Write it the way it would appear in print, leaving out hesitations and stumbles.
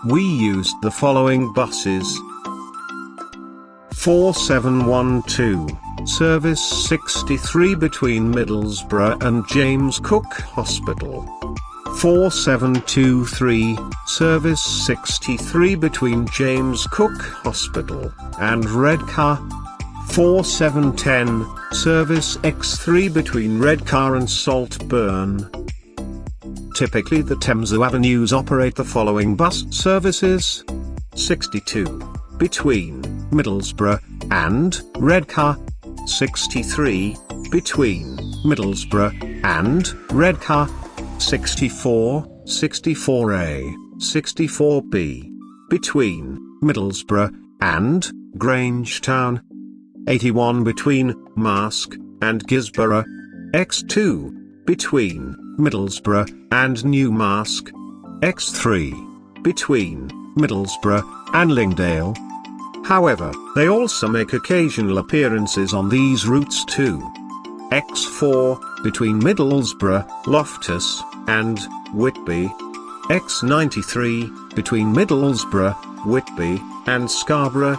We used the following buses: 4712, service 63 between Middlesbrough and James Cook Hospital. 4723, service 63 between James Cook Hospital and Redcar. 4710, service X3 between Redcar and Saltburn. Typically the Temsa Avenues operate the following bus services: 62, between Middlesbrough and Redcar. 63, between Middlesbrough and Redcar. 64, 64A, 64B, between Middlesbrough and Grangetown. 81 between Marske and Gisborough. X2, between Middlesbrough and Newmarske. X3, between Middlesbrough and Lingdale. However, they also make occasional appearances on these routes too. X4, between Middlesbrough, Loftus, and Whitby. X93, between Middlesbrough, Whitby, and Scarborough.